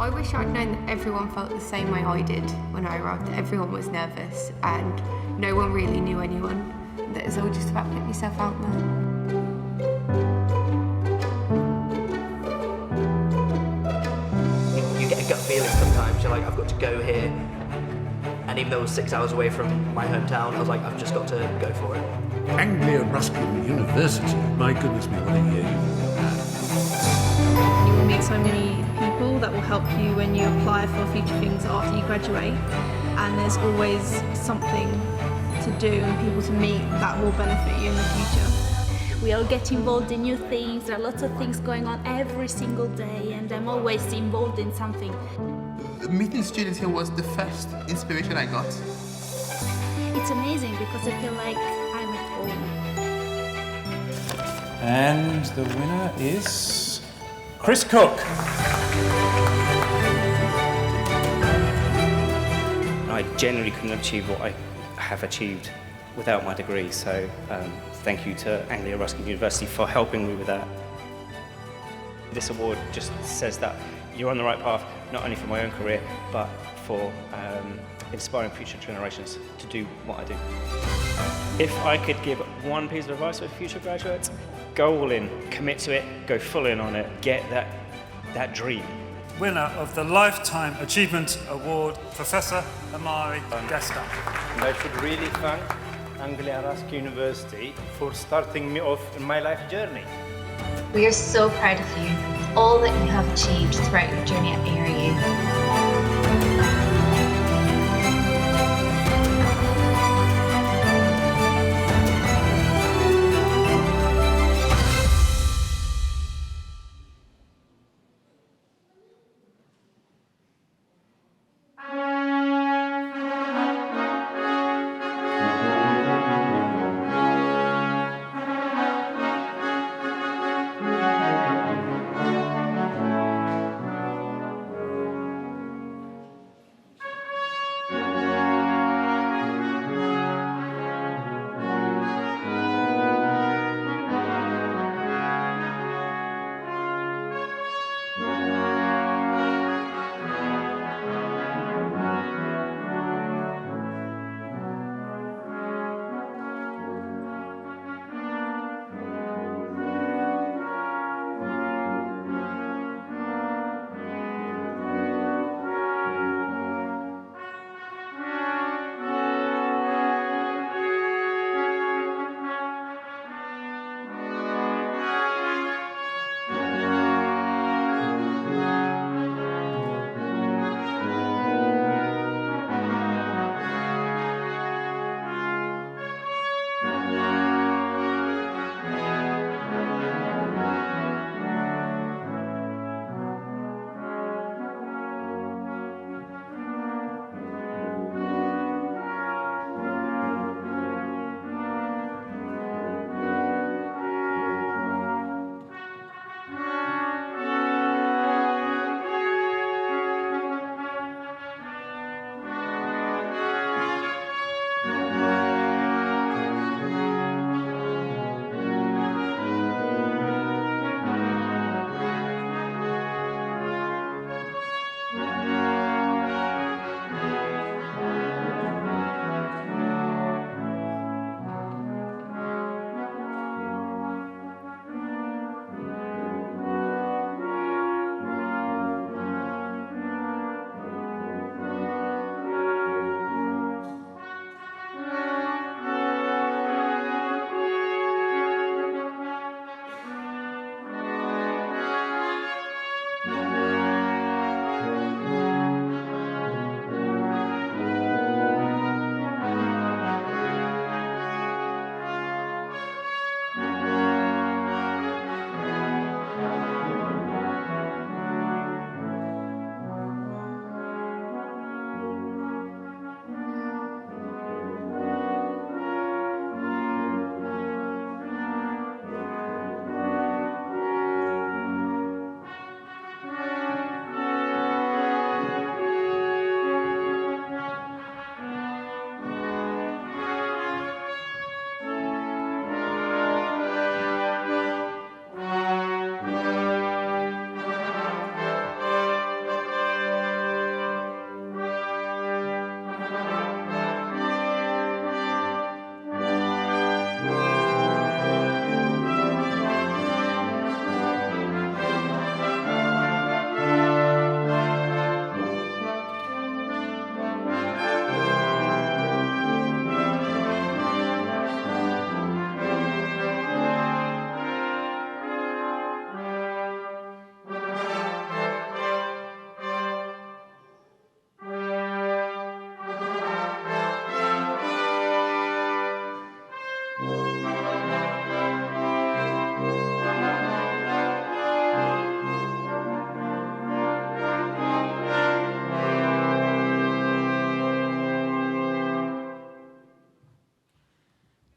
I wish I'd known that everyone felt the same way I did when I arrived, that everyone was nervous and no one really knew anyone, that it's all just about putting yourself out there. You get a gut feeling sometimes, you're like, I've got to go here, and even though it was 6 hours away from my hometown, I was like, I've just got to go for it. Anglia Ruskin University, my goodness me, what a year you've had. You will meet so many people that will help you when you apply for future things after you graduate, and there's always something to do and people to meet that will benefit you in the future. We all get involved in new things, there are lots of things going on every single day, and I'm always involved in something. Meeting students here was the first inspiration I got. It's amazing because I feel like I'm at home. And the winner is Chris Cook. I generally couldn't achieve what I have achieved without my degree, so thank you to Anglia Ruskin University for helping me with that. This award just says that you're on the right path, not only for my own career, but for inspiring future generations to do what I do. If I could give one piece of advice for future graduates, go all in, commit to it, go full in on it, get that dream. Winner of the Lifetime Achievement Award, Professor Amari Gesta. And I should really thank Anglia Ruskin University for starting me off in my life journey. We are so proud of you, all that you have achieved throughout your journey at ARU.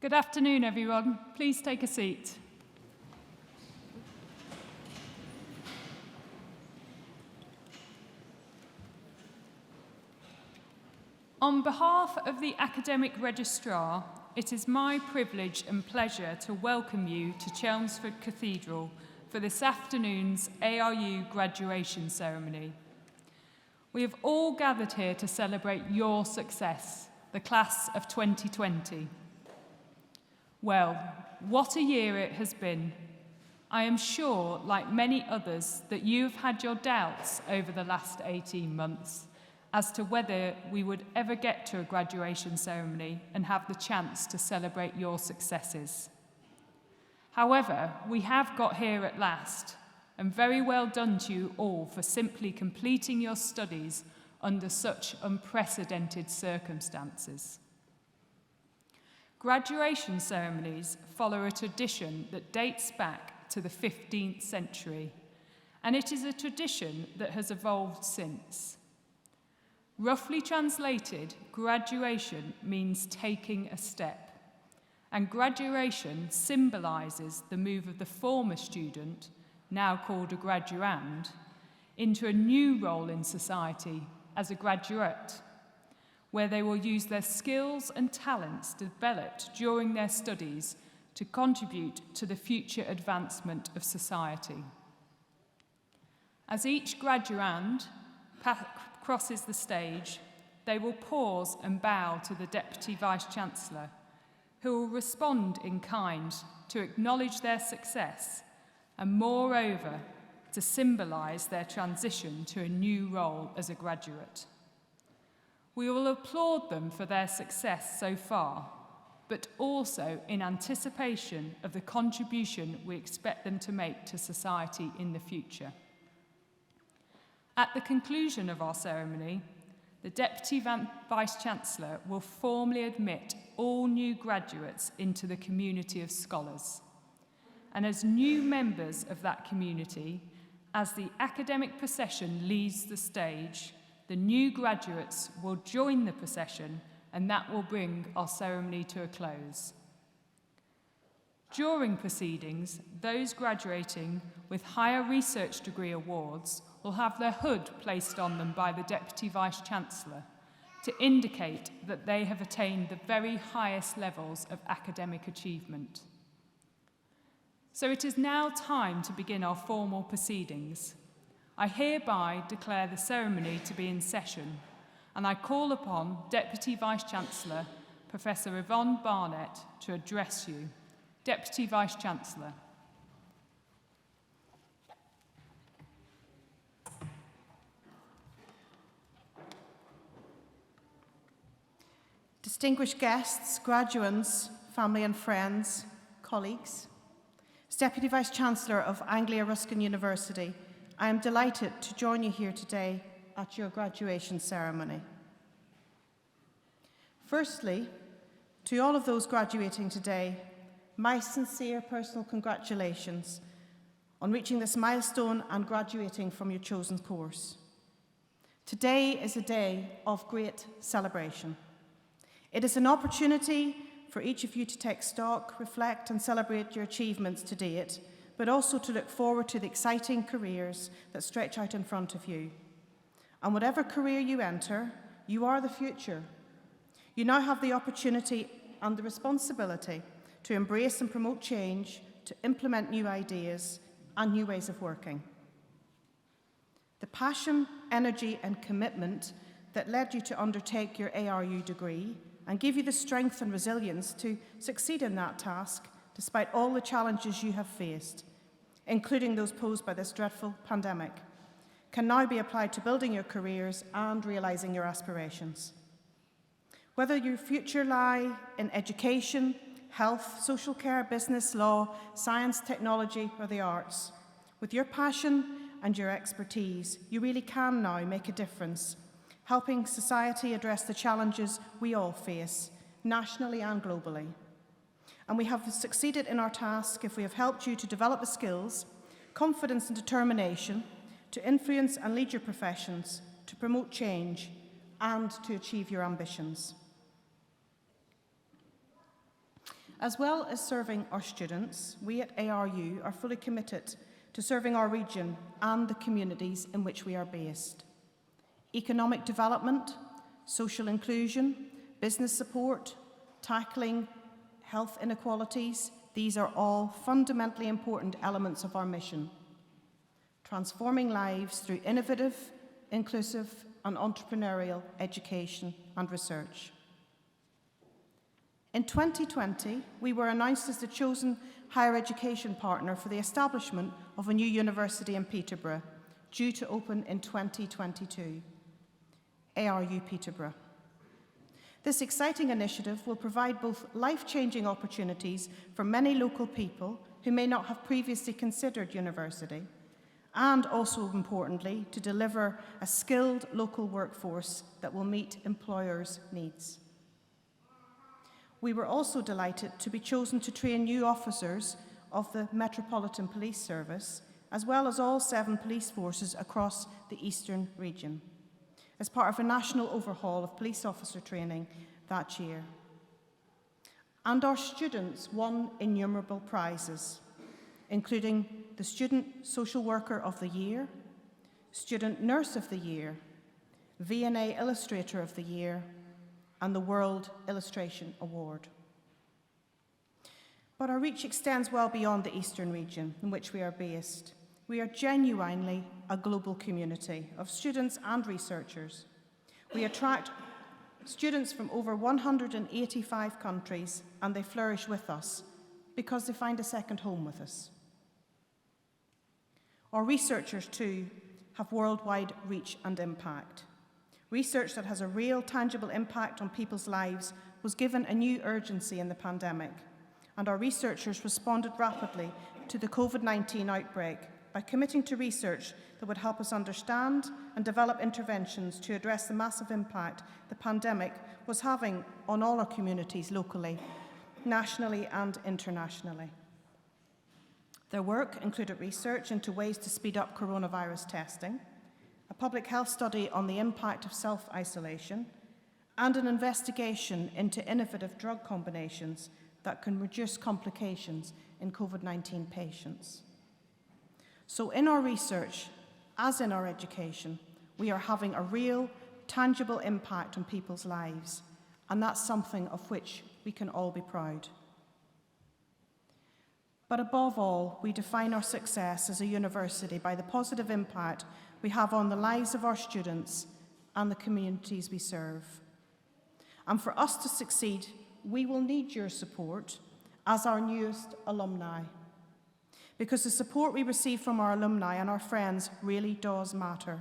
Good afternoon, everyone. Please take a seat. On behalf of the Academic Registrar, it is my privilege and pleasure to welcome you to Chelmsford Cathedral for this afternoon's ARU graduation ceremony. We have all gathered here to celebrate your success, the class of 2020. Well, what a year it has been. I am sure, like many others, that you've had your doubts over the last 18 months as to whether we would ever get to a graduation ceremony and have the chance to celebrate your successes. However, we have got here at last, and very well done to you all for simply completing your studies under such unprecedented circumstances. Graduation ceremonies follow a tradition that dates back to the 15th century, and it is a tradition that has evolved since. Roughly translated, graduation means taking a step, and graduation symbolises the move of the former student, now called a graduand, into a new role in society as a graduate, where they will use their skills and talents developed during their studies to contribute to the future advancement of society. As each graduand crosses the stage, they will pause and bow to the Deputy Vice-Chancellor, who will respond in kind to acknowledge their success and, moreover, to symbolise their transition to a new role as a graduate. We will applaud them for their success so far, but also in anticipation of the contribution we expect them to make to society in the future. At the conclusion of our ceremony, the Deputy Vice-Chancellor will formally admit all new graduates into the community of scholars. And as new members of that community, as the Academic Procession leads the stage, the new graduates will join the procession, and that will bring our ceremony to a close. During proceedings, those graduating with higher research degree awards will have their hood placed on them by the Deputy Vice-Chancellor to indicate that they have attained the very highest levels of academic achievement. So it is now time to begin our formal proceedings. I hereby declare the ceremony to be in session, and I call upon Deputy Vice-Chancellor, Professor Yvonne Barnett, to address you. Deputy Vice-Chancellor. Distinguished guests, graduands, family and friends, colleagues, as Deputy Vice-Chancellor of Anglia Ruskin University, I am delighted to join you here today at your graduation ceremony. Firstly, to all of those graduating today, my sincere personal congratulations on reaching this milestone and graduating from your chosen course. Today is a day of great celebration. It is an opportunity for each of you to take stock, reflect and celebrate your achievements to date, but also to look forward to the exciting careers that stretch out in front of you. And whatever career you enter, you are the future. You now have the opportunity and the responsibility to embrace and promote change, to implement new ideas and new ways of working. The passion, energy and commitment that led you to undertake your ARU degree and give you the strength and resilience to succeed in that task despite all the challenges you have faced, including those posed by this dreadful pandemic, can now be applied to building your careers and realising your aspirations. Whether your future lie in education, health, social care, business, law, science, technology or the arts, with your passion and your expertise, you really can now make a difference, helping society address the challenges we all face, nationally and globally. And we have succeeded in our task if we have helped you to develop the skills, confidence and determination to influence and lead your professions, to promote change and to achieve your ambitions. As well as serving our students, we at ARU are fully committed to serving our region and the communities in which we are based. Economic development, social inclusion, business support, tackling health inequalities, these are all fundamentally important elements of our mission. Transforming lives through innovative, inclusive and entrepreneurial education and research. In 2020, we were announced as the chosen higher education partner for the establishment of a new university in Peterborough, due to open in 2022, ARU Peterborough. This exciting initiative will provide both life-changing opportunities for many local people who may not have previously considered university, and also importantly, to deliver a skilled local workforce that will meet employers' needs. We were also delighted to be chosen to train new officers of the Metropolitan Police Service, as well as all 7 police forces across the Eastern region, as part of a national overhaul of police officer training that year. And our students won innumerable prizes, including the Student Social Worker of the Year, Student Nurse of the Year, V&A Illustrator of the Year, and the World Illustration Award. But our reach extends well beyond the Eastern region in which we are based. We are genuinely a global community of students and researchers. We attract students from over 185 countries, and they flourish with us because they find a second home with us. Our researchers, too, have worldwide reach and impact. Research that has a real, tangible impact on people's lives was given a new urgency in the pandemic, and our researchers responded rapidly to the COVID-19 outbreak by committing to research that would help us understand and develop interventions to address the massive impact the pandemic was having on all our communities locally, nationally and internationally. Their work included research into ways to speed up coronavirus testing, a public health study on the impact of self-isolation, and an investigation into innovative drug combinations that can reduce complications in COVID-19 patients. So in our research, as in our education, we are having a real, tangible impact on people's lives, and that's something of which we can all be proud. But above all, we define our success as a university by the positive impact we have on the lives of our students and the communities we serve. And for us to succeed, we will need your support as our newest alumni, because the support we receive from our alumni and our friends really does matter,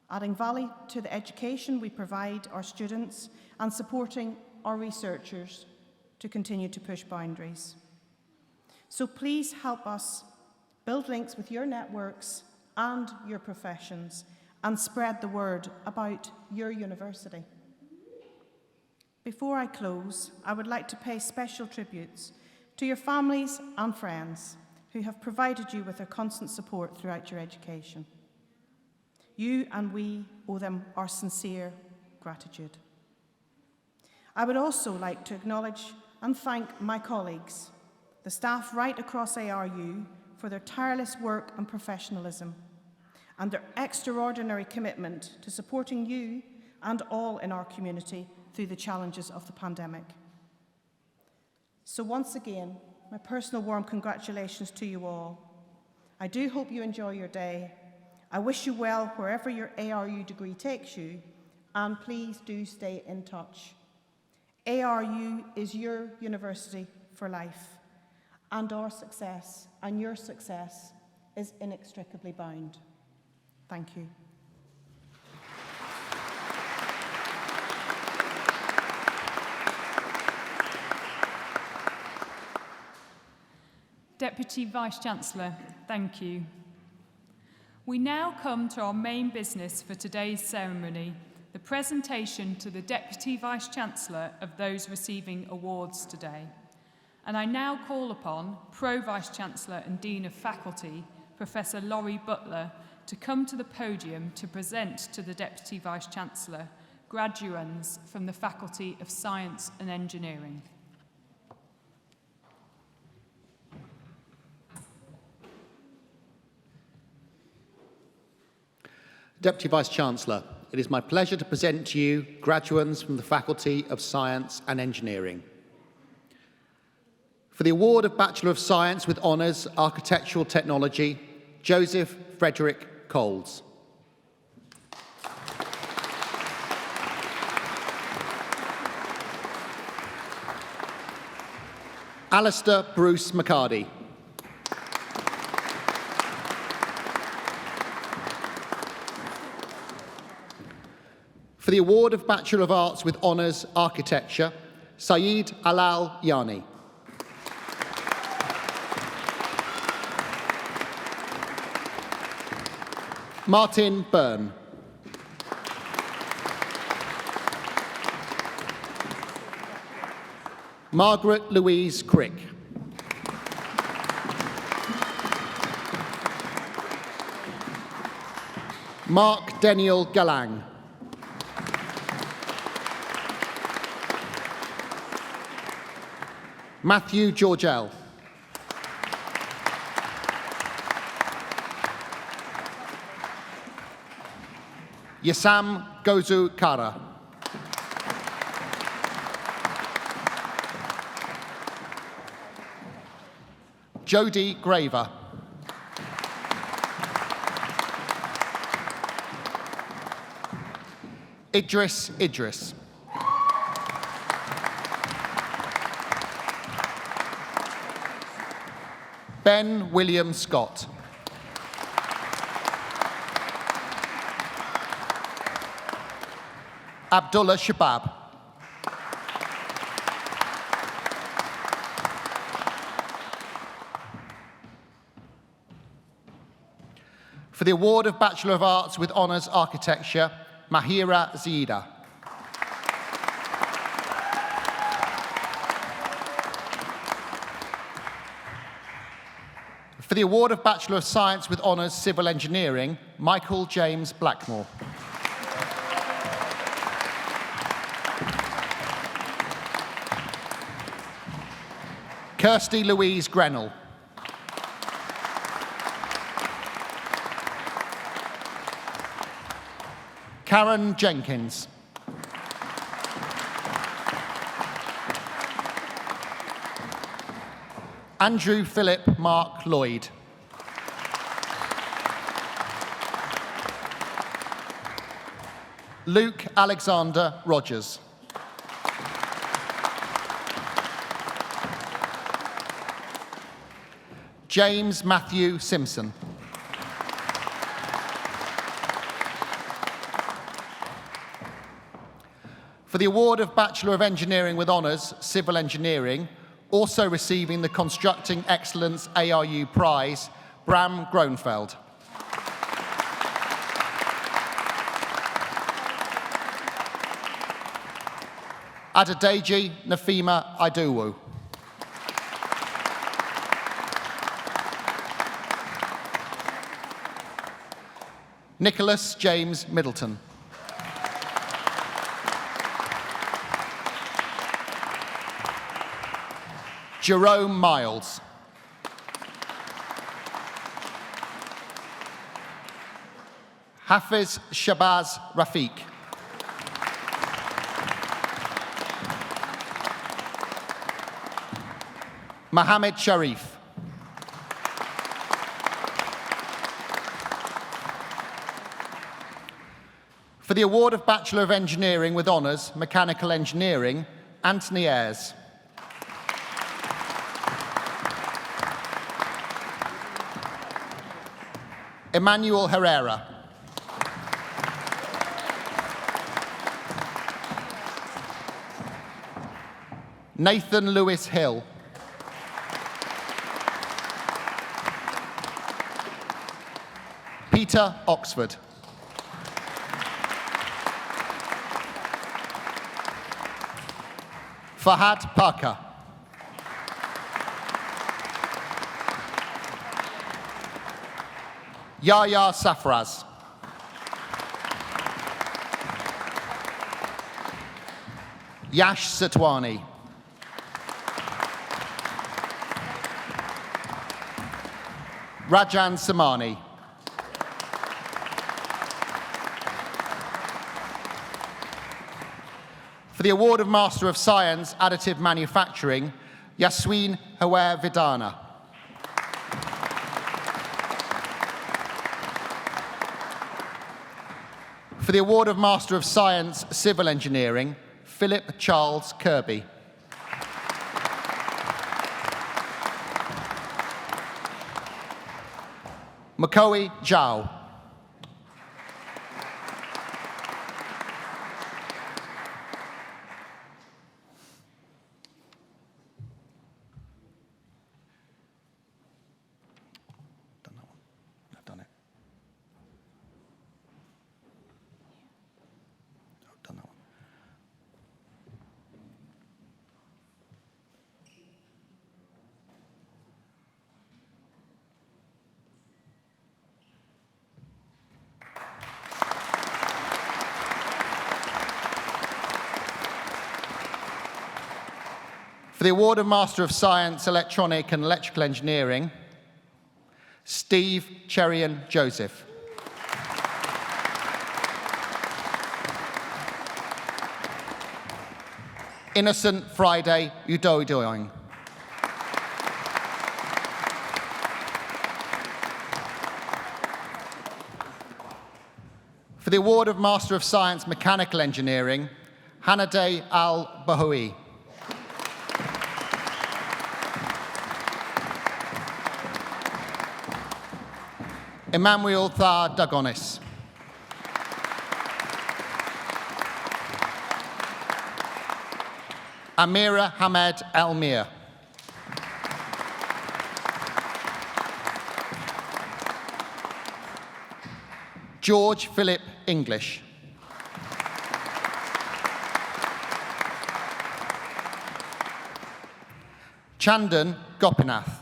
adding value to the education we provide our students and supporting our researchers to continue to push boundaries. So please help us build links with your networks and your professions and spread the word about your university. Before I close, I would like to pay special tributes to your families and friends who have provided you with their constant support throughout your education. You and we owe them our sincere gratitude. I would also like to acknowledge and thank my colleagues, the staff right across ARU, for their tireless work and professionalism, and their extraordinary commitment to supporting you and all in our community through the challenges of the pandemic. So once again, my personal warm congratulations to you all. I do hope you enjoy your day. I wish you well wherever your ARU degree takes you, and please do stay in touch. ARU is your university for life, and our success and your success is inextricably bound. Thank you. Deputy Vice-Chancellor, thank you. We now come to our main business for today's ceremony, the presentation to the Deputy Vice-Chancellor of those receiving awards today. And I now call upon Pro-Vice-Chancellor and Dean of Faculty, Professor Laurie Butler, to come to the podium to present to the Deputy Vice-Chancellor graduands from the Faculty of Science and Engineering. Deputy Vice-Chancellor, it is my pleasure to present to you graduates from the Faculty of Science and Engineering. For the award of Bachelor of Science with Honours, Architectural Technology, Joseph Frederick Coles. Alistair Bruce McCarty. For the award of Bachelor of Arts with Honours, Architecture, Saeed Alal Yani. Martin Byrne. Margaret Louise Crick. Mark Daniel Galang. Matthew Georgell. Yasam Gozu Kara. Jodie Graver. Idris Idris. Ben William Scott. Abdullah Shabab. For the award of Bachelor of Arts with Honours Architecture, Mahira Zida. For the award of Bachelor of Science with Honours Civil Engineering, Michael James Blackmore. Kirsty Louise Grenell. Karen Jenkins. Andrew Philip Mark Lloyd. Luke Alexander Rogers. James Matthew Simpson. For the award of Bachelor of Engineering with Honours, Civil Engineering, also receiving the Constructing Excellence ARU Prize, Bram Gronfeld. Adedeji Nafima Idowu. Nicholas James Middleton. Jerome Miles. Hafiz Shabazz Rafiq. Mohammed Sharif. For the award of Bachelor of Engineering with Honours, Mechanical Engineering, Anthony Ayres. Emmanuel Herrera. Nathan Lewis Hill. Peter Oxford. Fahad Parker. Yahya Safraz. Yash Satwani. Rajan Samani. For the award of Master of Science, Additive Manufacturing, Yasween Hawer Vidana. For the award of Master of Science, Civil Engineering, Philip Charles Kirby. Makoe Zhao. For the award of Master of Science, Electronic and Electrical Engineering, Steve Cherian Joseph. Innocent Friday Udoidoing. For the award of Master of Science, Mechanical Engineering, Hanaday Al-Bahoui. Emmanuel Thar Dagonis. Amira Hamed Elmir. George Philip English. Chandan Gopinath.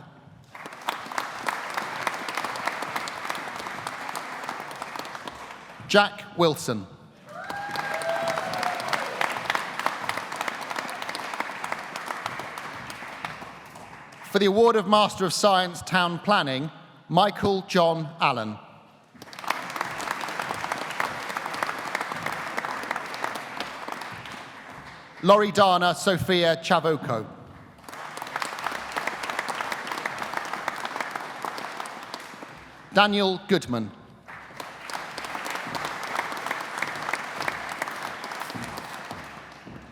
Jack Wilson. For the award of Master of Science, Town Planning, Michael John Allen. Loredana Sophia Chavoko. Daniel Goodman.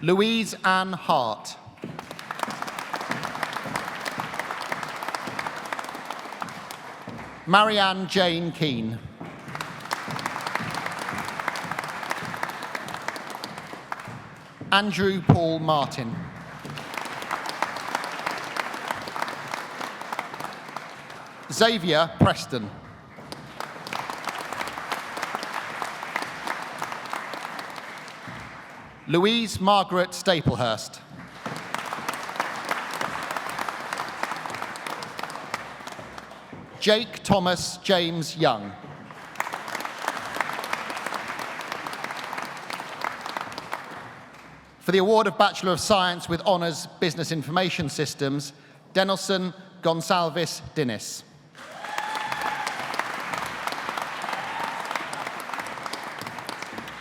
Louise Ann Hart. Marianne Jane Keane. Andrew Paul Martin. Xavier Preston. Louise Margaret Staplehurst. Jake Thomas James Young. For the award of Bachelor of Science with Honours Business Information Systems, Denelson Gonsalves Dinis.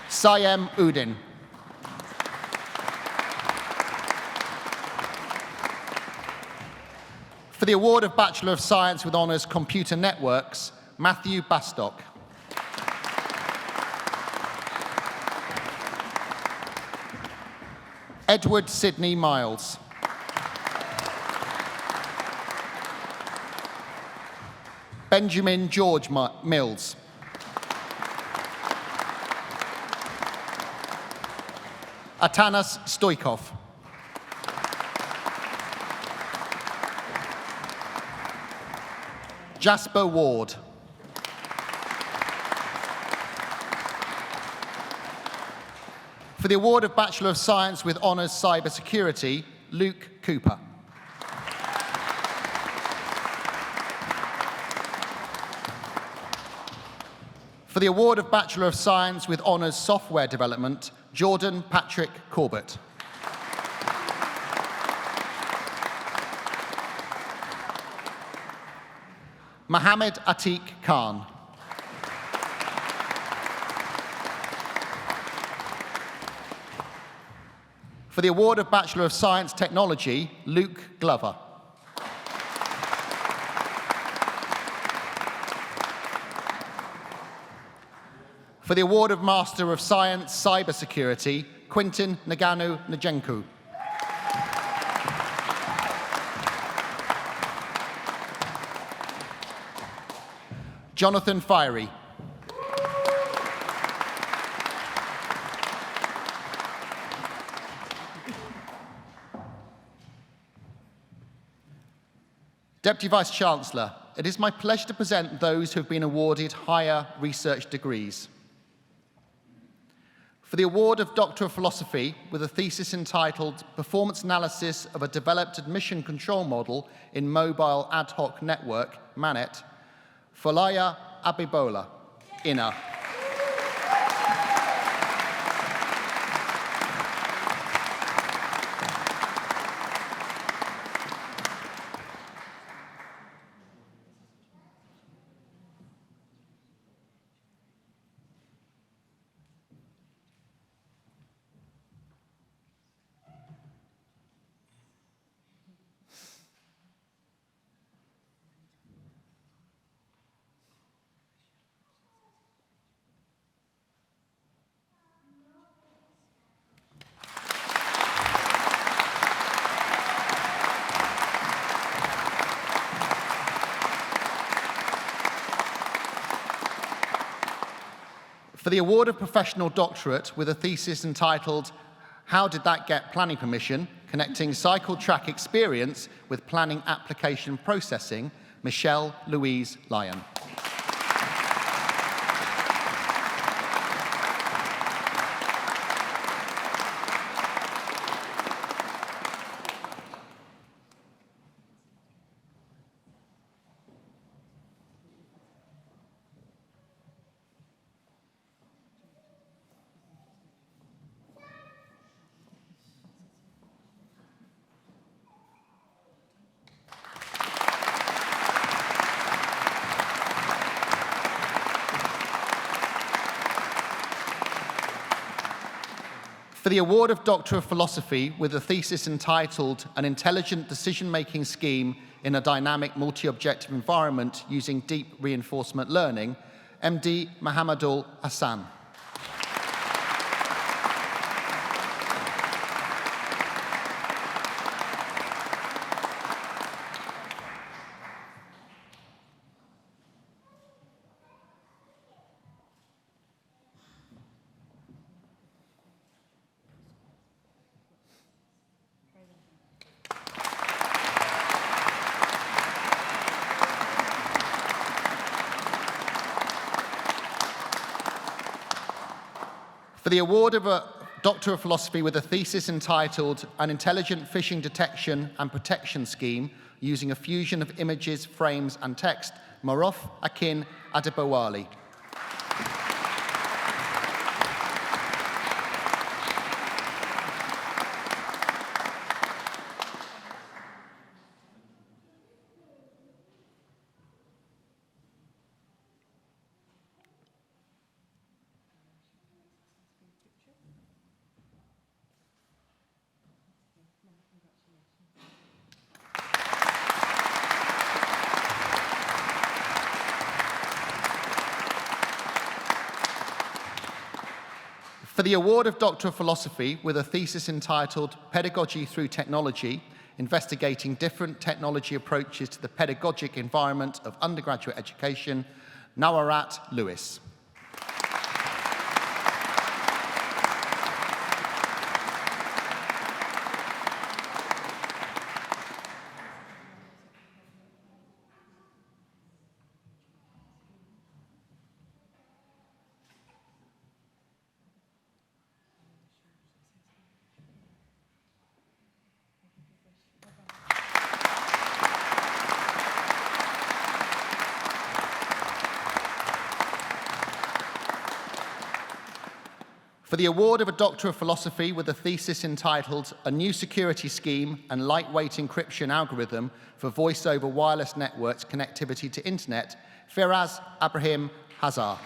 Sayem Udin. For the award of Bachelor of Science with Honours Computer Networks, Matthew Bastock. Edward Sidney Miles. Benjamin George Mills. Atanas Stoikov. Jasper Ward. For the award of Bachelor of Science with Honours Cybersecurity, Luke Cooper. For the award of Bachelor of Science with Honours Software Development, Jordan Patrick Corbett. Mohammed Atiq Khan. For the award of Bachelor of Science Technology, Luke Glover. For the award of Master of Science Cybersecurity, Quintin Naganu Najenku. Jonathan Fiery. Deputy Vice-Chancellor, it is my pleasure to present those who have been awarded higher research degrees. For the award of Doctor of Philosophy with a thesis entitled Performance Analysis of a Developed Admission Control Model in Mobile Ad Hoc Network, Barnett, Folaya Abibola, INA. For the award of Professional Doctorate with a thesis entitled How Did That Get Planning Permission? Connecting Cycle Track Experience with Planning Application Processing, Michelle Louise Lyon. For the award of Doctor of Philosophy with a thesis entitled An Intelligent Decision-Making Scheme in a Dynamic Multi-Objective Environment Using Deep Reinforcement Learning, MD Mohammadul Hassan. For the award of a Doctor of Philosophy with a thesis entitled An Intelligent Phishing Detection and Protection Scheme Using a Fusion of Images, Frames and Text, Marof Akin Adebowale. For the award of Doctor of Philosophy with a thesis entitled Pedagogy Through Technology, Investigating Different Technology Approaches to the Pedagogic Environment of Undergraduate Education, Nawarat Lewis. For the award of a Doctor of Philosophy with a thesis entitled A New Security Scheme and Lightweight Encryption Algorithm for Voice over Wireless Networks Connectivity to Internet, Firaz Abrahim Hazar.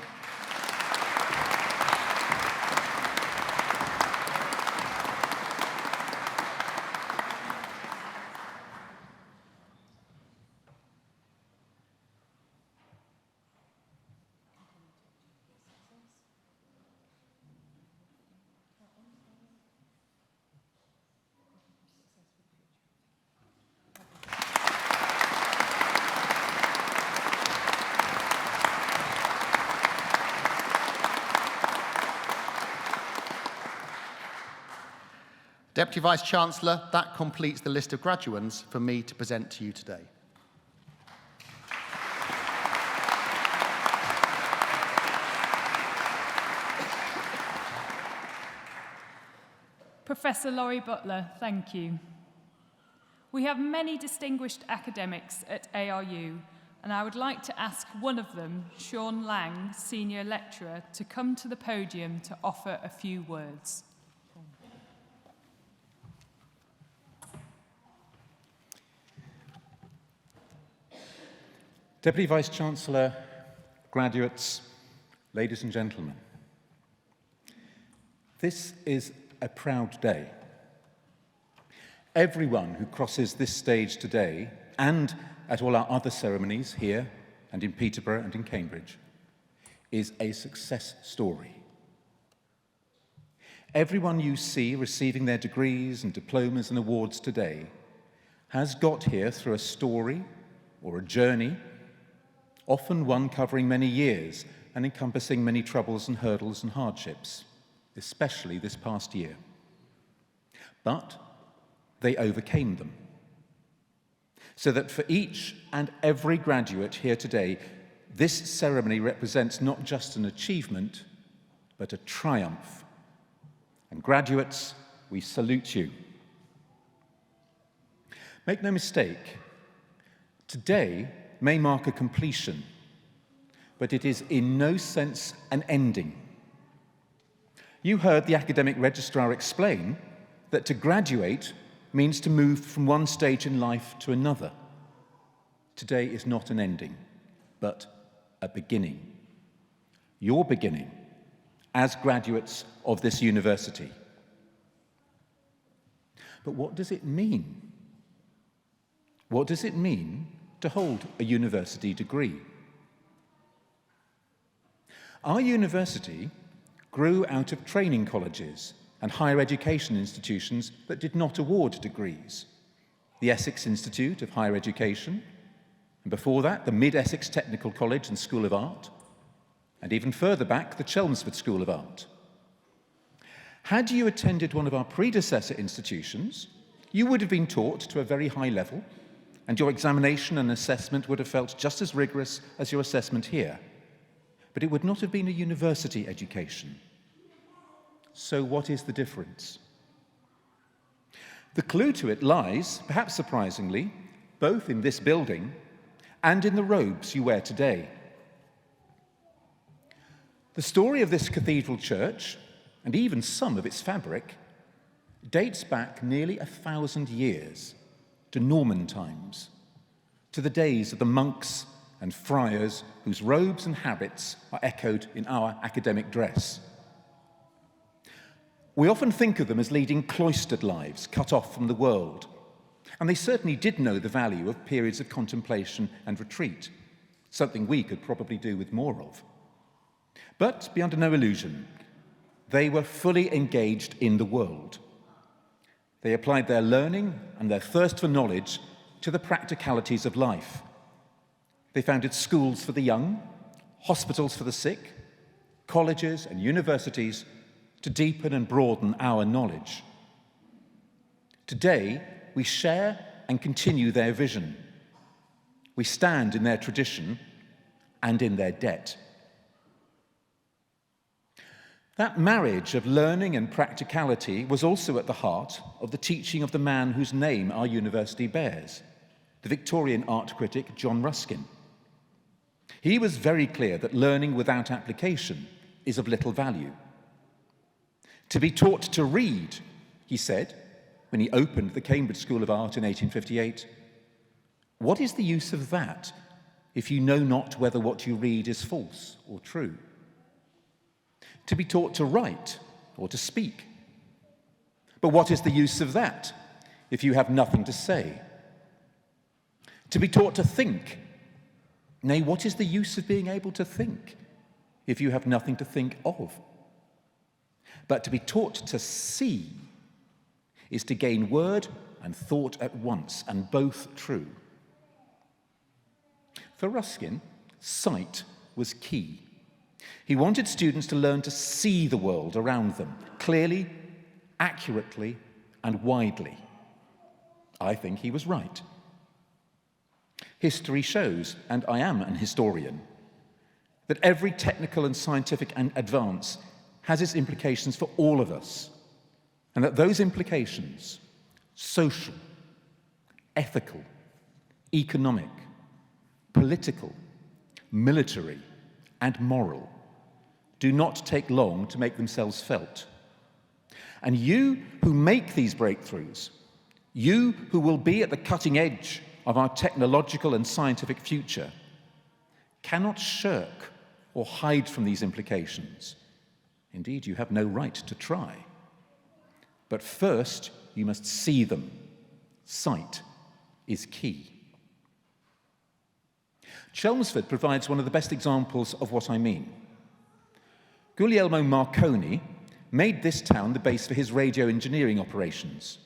Deputy Vice-Chancellor, that completes the list of graduands for me to present to you today. Professor Laurie Butler, thank you. We have many distinguished academics at ARU, and I would like to ask one of them, Sean Lang, Senior Lecturer, to come to the podium to offer a few words. Deputy Vice-Chancellor, graduates, ladies and gentlemen, this is a proud day. Everyone who crosses this stage today, and at all our other ceremonies here and in Peterborough and in Cambridge, is a success story. Everyone you see receiving their degrees and diplomas and awards today has got here through a story or a journey, often one covering many years and encompassing many troubles and hurdles and hardships, especially this past year. But they overcame them. So that for each and every graduate here today, this ceremony represents not just an achievement, but a triumph. And graduates, we salute you. Make no mistake, today may mark a completion, but it is in no sense an ending. You heard the academic registrar explain that to graduate means to move from one stage in life to another. Today is not an ending, but a beginning. Your beginning as graduates of this university. But what does it mean? What does it mean to hold a university degree? Our university grew out of training colleges and higher education institutions that did not award degrees. The Essex Institute of Higher Education, and before that, the Mid-Essex Technical College and School of Art, and even further back, the Chelmsford School of Art. Had you attended one of our predecessor institutions, you would have been taught to a very high level, and your examination and assessment would have felt just as rigorous as your assessment here. But it would not have been a university education. So what is the difference? The clue to it lies, perhaps surprisingly, both in this building and in the robes you wear today. The story of this cathedral church, and even some of its fabric, dates back nearly 1,000 years to Norman times, to the days of the monks and friars whose robes and habits are echoed in our academic dress. We often think of them as leading cloistered lives, cut off from the world, and they certainly did know the value of periods of contemplation and retreat, something we could probably do with more of. But, be under no illusion, they were fully engaged in the world. They applied their learning and their thirst for knowledge to the practicalities of life. They founded schools for the young, hospitals for the sick, colleges and universities to deepen and broaden our knowledge. Today, we share and continue their vision. We stand in their tradition and in their debt. That marriage of learning and practicality was also at the heart of the teaching of the man whose name our university bears, the Victorian art critic John Ruskin. He was very clear that learning without application is of little value. To be taught to read, he said, when he opened the Cambridge School of Art in 1858, what is the use of that if you know not whether what you read is false or true? To be taught to write or to speak. But what is the use of that if you have nothing to say? To be taught to think. Nay, what is the use of being able to think if you have nothing to think of? But to be taught to see is to gain word and thought at once, and both true. For Ruskin, sight was key. He wanted students to learn to see the world around them, clearly, accurately, and widely. I think he was right. History shows, and I am an historian, that every technical and scientific advance has its implications for all of us, and that those implications, social, ethical, economic, political, military, and moral, do not take long to make themselves felt. And you who make these breakthroughs, you who will be at the cutting edge of our technological and scientific future, cannot shirk or hide from these implications. Indeed, you have no right to try. But first, you must see them. Sight is key. Chelmsford provides one of the best examples of what I mean. Guglielmo Marconi made this town the base for his radio engineering operations.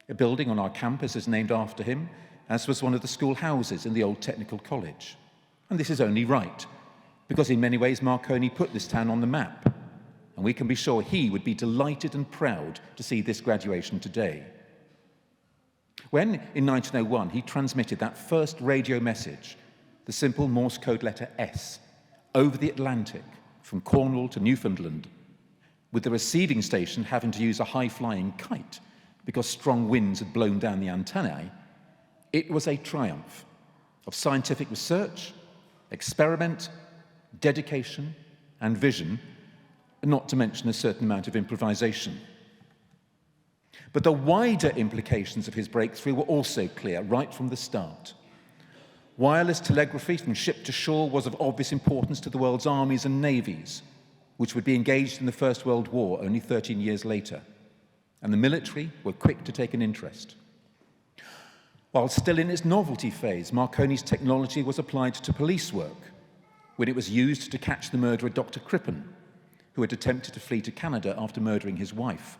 A building on our campus is named after him, as was one of the school houses in the old technical college. And this is only right, because in many ways Marconi put this town on the map, and we can be sure he would be delighted and proud to see this graduation today. When, in 1901, he transmitted that first radio message, the simple Morse code letter S, over the Atlantic, from Cornwall to Newfoundland, with the receiving station having to use a high-flying kite because strong winds had blown down the antennae, it was a triumph of scientific research, experiment, dedication, and vision, not to mention a certain amount of improvisation. But the wider implications of his breakthrough were also clear right from the start. Wireless telegraphy from ship to shore was of obvious importance to the world's armies and navies, which would be engaged in the First World War only 13 years later, and the military were quick to take an interest. While still in its novelty phase, Marconi's technology was applied to police work, when it was used to catch the murderer Dr. Crippen, who had attempted to flee to Canada after murdering his wife.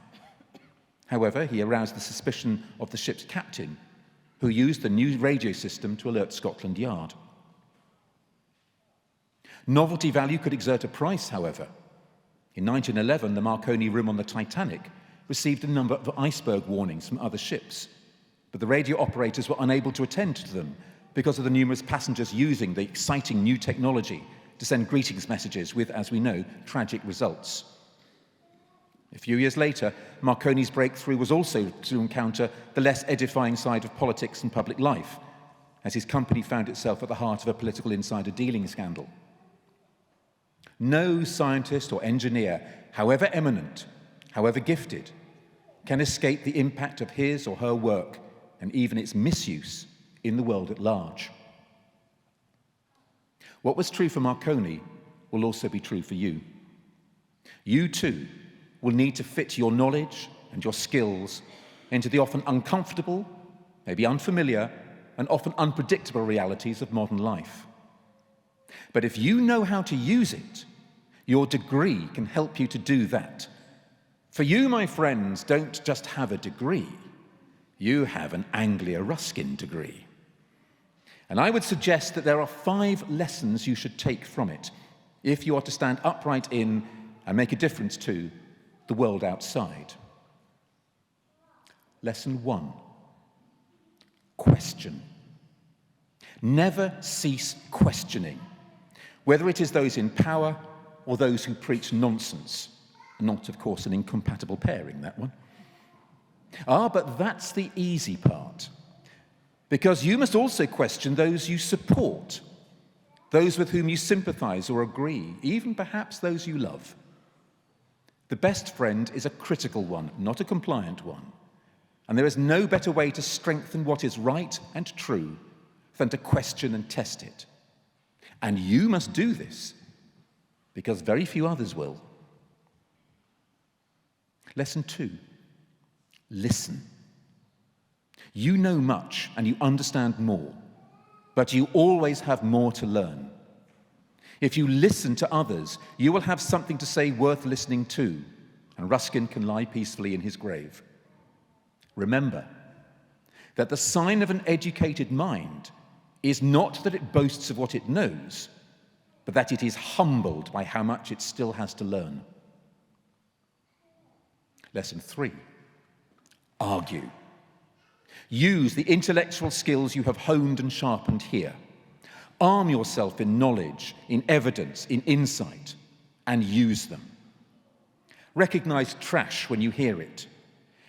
However, he aroused the suspicion of the ship's captain, who used the new radio system to alert Scotland Yard. Novelty value could exert a price, however. In 1911, the Marconi room on the Titanic received a number of iceberg warnings from other ships, but the radio operators were unable to attend to them because of the numerous passengers using the exciting new technology to send greetings messages with, as we know, tragic results. A few years later, Marconi's breakthrough was also to encounter the less edifying side of politics and public life, as his company found itself at the heart of a political insider dealing scandal. No scientist or engineer, however eminent, however gifted, can escape the impact of his or her work and even its misuse in the world at large. What was true for Marconi will also be true for you. You too will need to fit your knowledge and your skills into the often uncomfortable, maybe unfamiliar, and often unpredictable realities of modern life. But if you know how to use it, your degree can help you to do that. For you, my friends, don't just have a degree, you have an Anglia Ruskin degree. And I would suggest that there are 5 lessons you should take from it if you are to stand upright in and make a difference to the world outside. Lesson 1. Question. Never cease questioning, whether it is those in power or those who preach nonsense. Not, of course, an incompatible pairing, that one. But that's the easy part, because you must also question those you support, those with whom you sympathize or agree, even perhaps those you love. The best friend is a critical one, not a compliant one. And there is no better way to strengthen what is right and true than to question and test it. And you must do this, because very few others will. Lesson 2. Listen. You know much and you understand more, but you always have more to learn. If you listen to others, you will have something to say worth listening to, and Ruskin can lie peacefully in his grave. Remember that the sign of an educated mind is not that it boasts of what it knows, but that it is humbled by how much it still has to learn. Lesson 3. Argue. Use the intellectual skills you have honed and sharpened here. Arm yourself in knowledge, in evidence, in insight, and use them. Recognize trash when you hear it.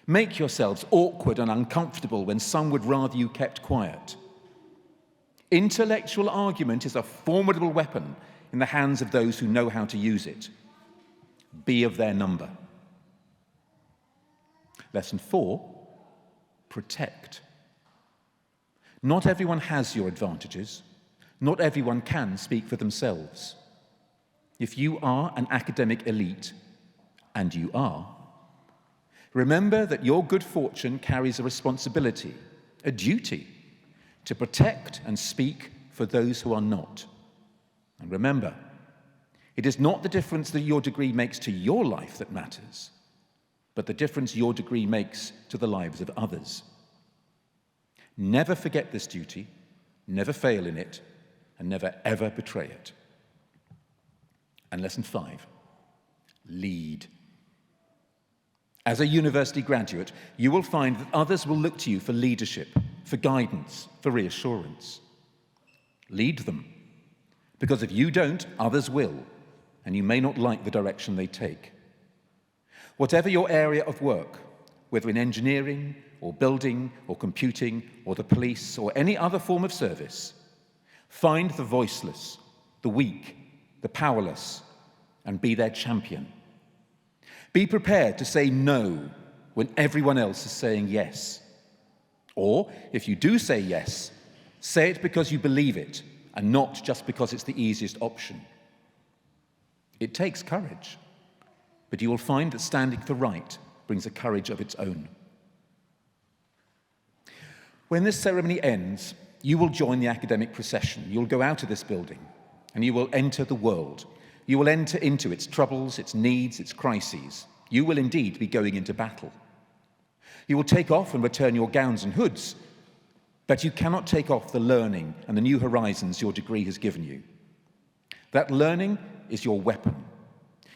Make yourselves awkward and uncomfortable when some would rather you kept quiet. Intellectual argument is a formidable weapon in the hands of those who know how to use it. Be of their number. Lesson 4, protect. Not everyone has your advantages. Not everyone can speak for themselves. If you are an academic elite, and you are, remember that your good fortune carries a responsibility, a duty, to protect and speak for those who are not. And remember, it is not the difference that your degree makes to your life that matters, but the difference your degree makes to the lives of others. Never forget this duty, never fail in it, and never ever betray it. And lesson 5, lead. As a university graduate, you will find that others will look to you for leadership, for guidance, for reassurance. Lead them, because if you don't, others will, and you may not like the direction they take. Whatever your area of work, whether in engineering or building or computing or the police or any other form of service, find the voiceless, the weak, the powerless, and be their champion. Be prepared to say no when everyone else is saying yes. Or, if you do say yes, say it because you believe it and not just because it's the easiest option. It takes courage, but you will find that standing for right brings a courage of its own. When this ceremony ends, you will join the academic procession. You'll go out of this building and you will enter the world. You will enter into its troubles, its needs, its crises. You will indeed be going into battle. You will take off and return your gowns and hoods, but you cannot take off the learning and the new horizons your degree has given you. That learning is your weapon.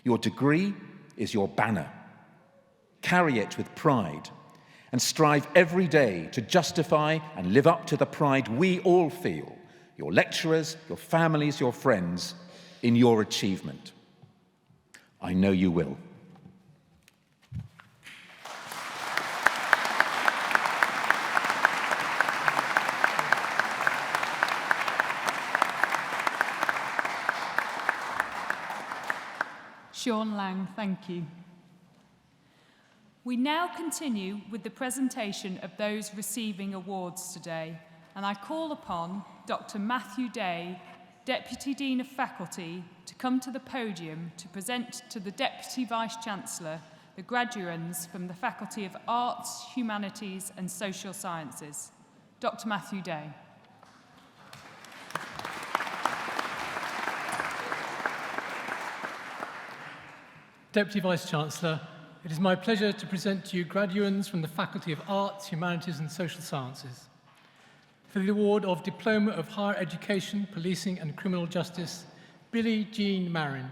Your degree is your banner. Carry it with pride and strive every day to justify and live up to the pride we all feel, your lecturers, your families, your friends, in your achievement. I know you will. Sean Lang, thank you. We now continue with the presentation of those receiving awards today, and I call upon Dr. Matthew Day, Deputy Dean of Faculty, to come to the podium to present to the Deputy Vice-Chancellor the graduands from the Faculty of Arts, Humanities and Social Sciences. Dr. Matthew Day. Deputy Vice-Chancellor, it is my pleasure to present to you graduands from the Faculty of Arts, Humanities and Social Sciences for the award of Diploma of Higher Education, Policing and Criminal Justice, Billie Jean Marin.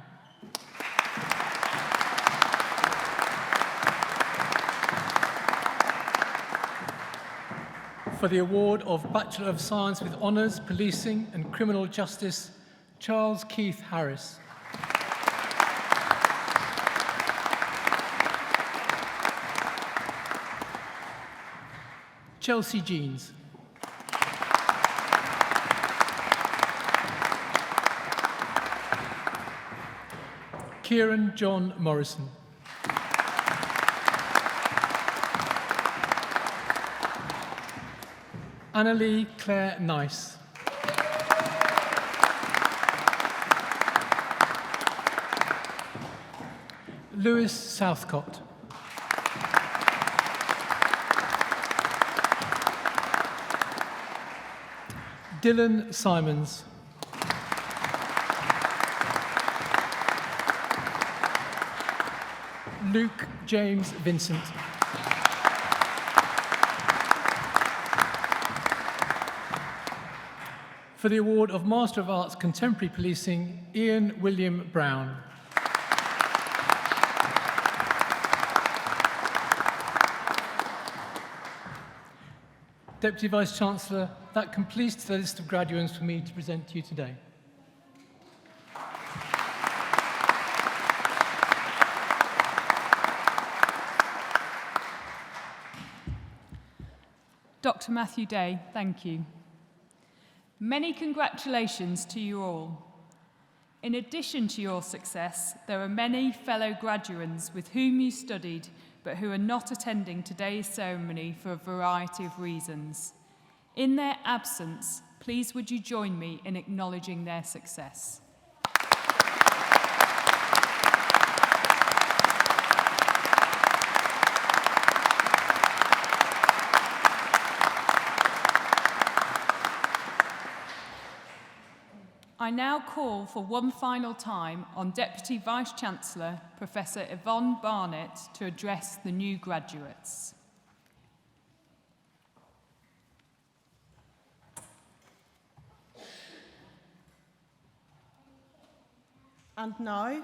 For the award of Bachelor of Science with Honours, Policing and Criminal Justice, Charles Keith Harris. Chelsea Jeans. Kieran John Morrison. Annalie Claire Nice. Lewis Southcott. Dylan Simons. Luke James Vincent. For the award of Master of Arts Contemporary Policing, Ian William Brown. Deputy Vice-Chancellor, that completes the list of graduates for me to present to you today. Dr. Matthew Day, thank you. Many congratulations to you all. In addition to your success, there are many fellow graduands with whom you studied but who are not attending today's ceremony for a variety of reasons. In their absence, please would you join me in acknowledging their success. I now call for one final time on Deputy Vice-Chancellor, Professor Yvonne Barnett, to address the new graduates. And now,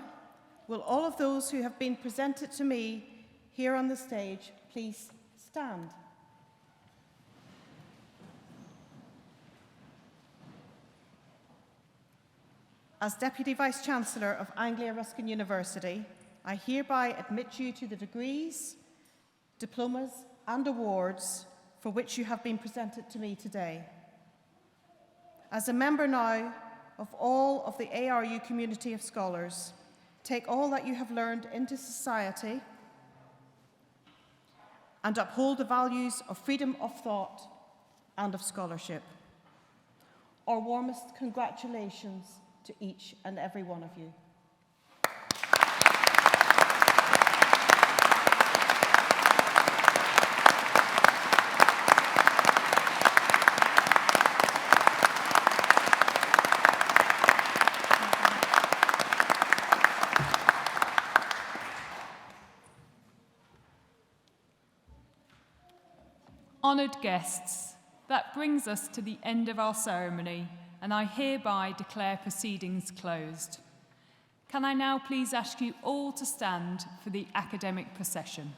will all of those who have been presented to me here on the stage please stand? As Deputy Vice-Chancellor of Anglia Ruskin University, I hereby admit you to the degrees, diplomas and awards for which you have been presented to me today. As a member now of all of the ARU community of scholars, take all that you have learned into society and uphold the values of freedom of thought and of scholarship. Our warmest congratulations to each and every one of you. Honoured guests, that brings us to the end of our ceremony, and I hereby declare proceedings closed. Can I now please ask you all to stand for the academic procession?